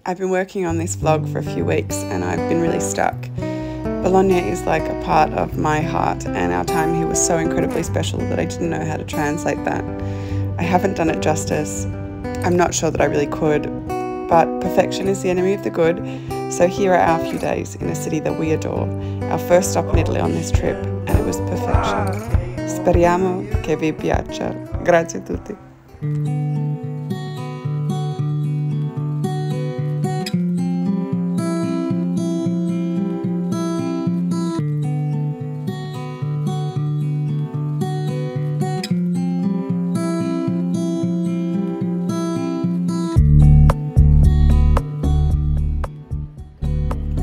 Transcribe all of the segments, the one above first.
I've been working on this vlog for a few weeks and I've been really stuck. Bologna is like a part of my heart, and our time here was so incredibly special that I didn't know how to translate that. I haven't done it justice. I'm not sure that I really could, but perfection is the enemy of the good. So here are our few days in a city that we adore. Our first stop in Italy on this trip, and it was perfection. Speriamo che vi piaccia. Grazie a tutti.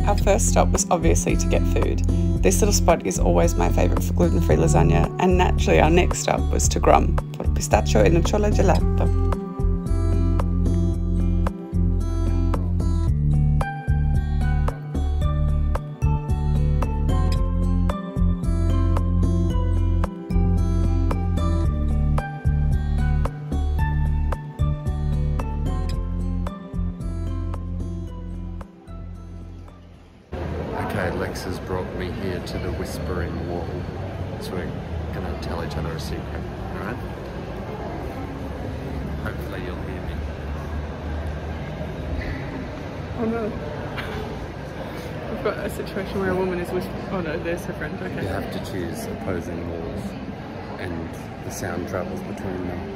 Our first stop was obviously to get food. This little spot is always my favourite for gluten-free lasagna, and naturally our next stop was to Grum for pistachio e nocciola gelato. Okay, Lex has brought me here to the Whispering Wall, so we're gonna tell each other a secret, alright? Hopefully you'll hear me. Oh no. We've got a situation where a woman is whispering. Oh no, there's her friend, okay. You have to choose opposing walls, and the sound travels between them.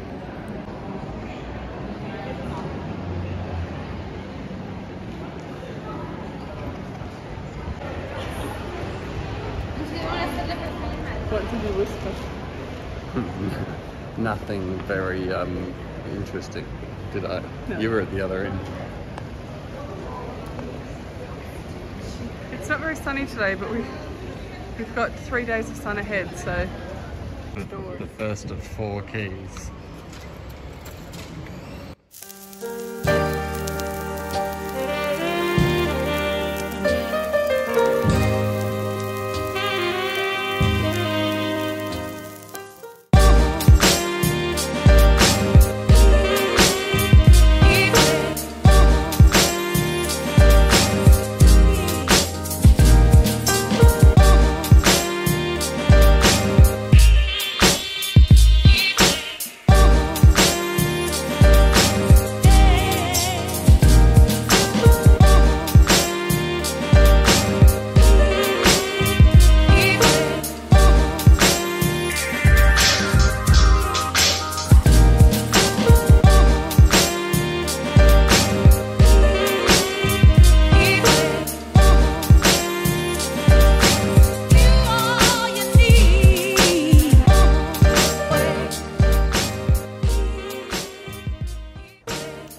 What did you whisper? Nothing very interesting, did I? No. You were at the other end. It's not very sunny today, but we've got 3 days of sun ahead, so The first of 4 keys.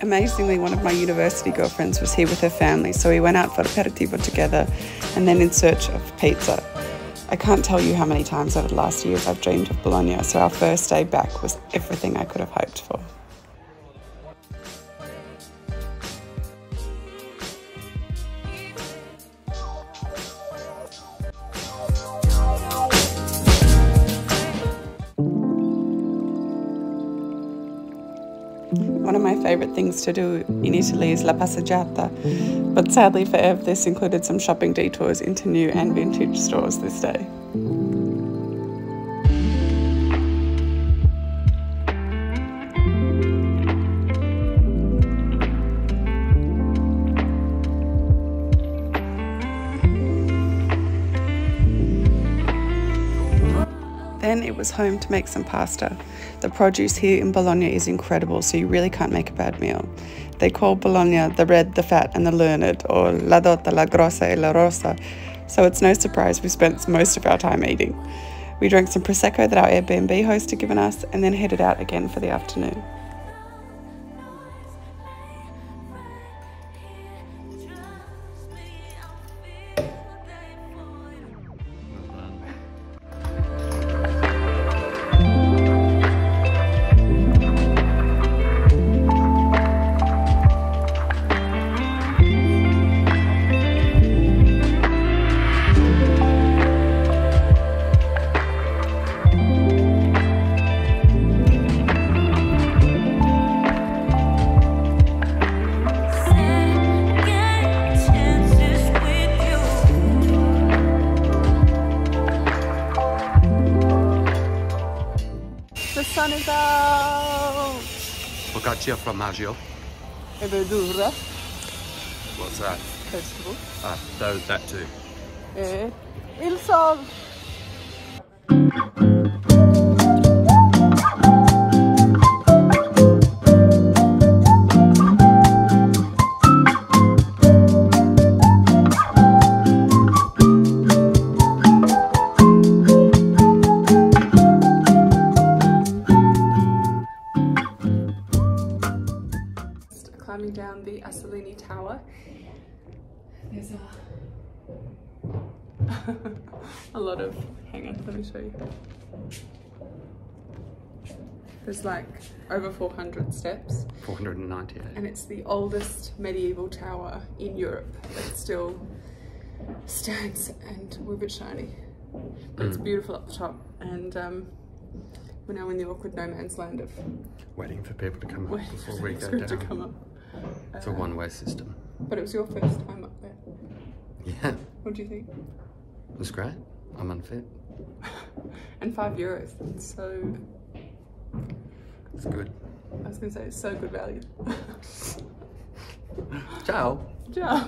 Amazingly, one of my university girlfriends was here with her family, so we went out for aperitivo together and then in search of pizza. I can't tell you how many times over the last years I've dreamed of Bologna, so our first day back was everything I could have hoped for. One of my favourite things to do in Italy is la passeggiata, but sadly for Ev this included some shopping detours into new and vintage stores this day. Then it was home to make some pasta. The produce here in Bologna is incredible, so you really can't make a bad meal. They call Bologna the red, the fat and the learned, or la dotta, la grossa e la rossa, so it's no surprise we spent most of our time eating. We drank some Prosecco that our Airbnb host had given us and then headed out again for the afternoon. Grazie formaggio. E verdura. What's that? Vegetable. Ah, that too. E il sol. Climbing down the Assolini Tower. There's a lot of, hang on, let me show you. There's like over 400 steps. 498. And it's the oldest medieval tower in Europe that still stands, and we're a bit shiny. But it's beautiful up the top, and we're now in the awkward no man's land of Waiting for people to come up before we go to down. come up. It's a one-way system. But it was your first time up there. Yeah. What do you think? It was great. I'm unfit. And €5. It's so... It's good. I was going to say, it's so good value. Ciao. Ciao.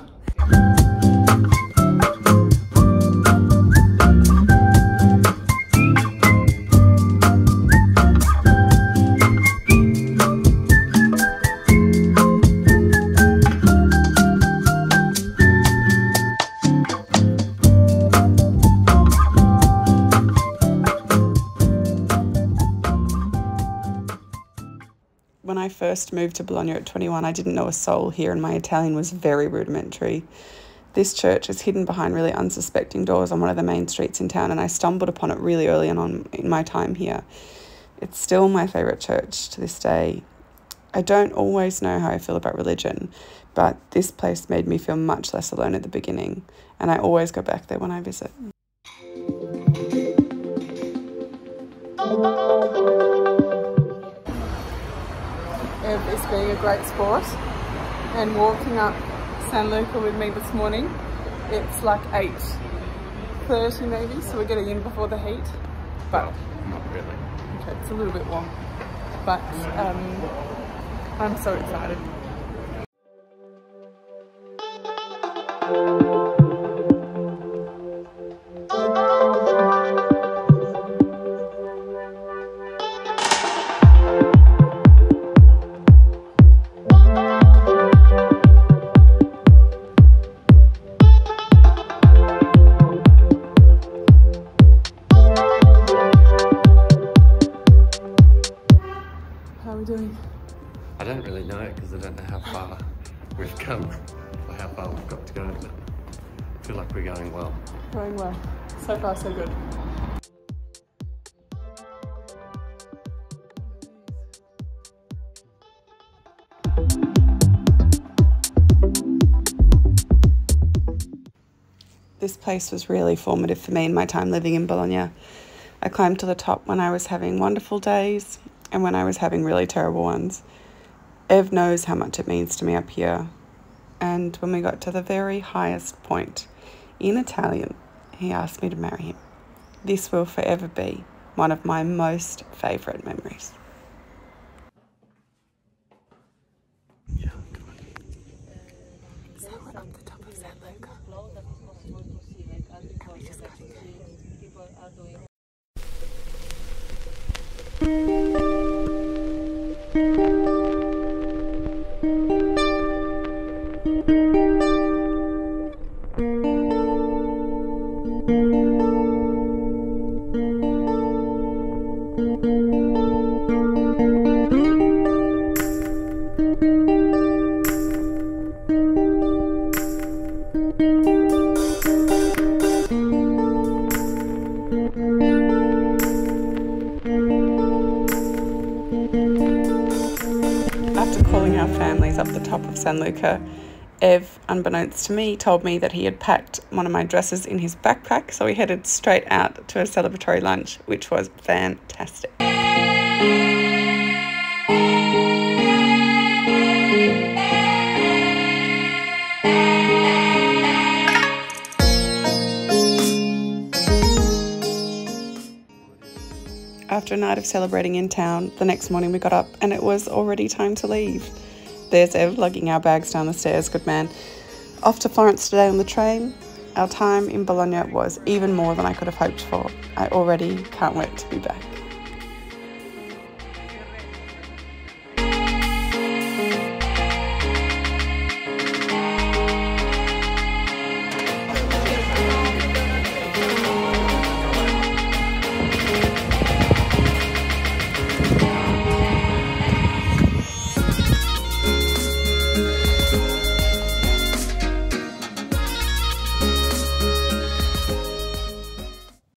When I first moved to Bologna at 21, I didn't know a soul here, and my Italian was very rudimentary. This church is hidden behind really unsuspecting doors on one of the main streets in town, and I stumbled upon it really early on in my time here. It's still my favourite church to this day. I don't always know how I feel about religion, but this place made me feel much less alone at the beginning, and I always go back there when I visit. Ev is being a great sport and walking up San Luca with me this morning. It's like 8:30 maybe, so we're getting in before the heat. But Not really. okay, it's a little bit warm, but I'm so excited. Doing? I don't really know because I don't know how far we've come or how far we've got to go, but I feel like we're going well. Going well. So far, so good. This place was really formative for me in my time living in Bologna. I climbed to the top when I was having wonderful days and when I was having really terrible ones. Ev knows how much it means to me up here. And when we got to the very highest point, in Italian, he asked me to marry him. This will forever be one of my most favourite memories. Yeah, come on. So we're up the top of San Luca. And we just got in. After calling our families up the top of San Luca, Ev, unbeknownst to me, told me that he had packed one of my dresses in his backpack, so we headed straight out to a celebratory lunch, which was fantastic. Our after a night of celebrating in town, the next morning we got up and it was already time to leave. There's Ev lugging our bags down the stairs, good man. Off to Florence today on the train. Our time in Bologna was even more than I could have hoped for. I already can't wait to be back.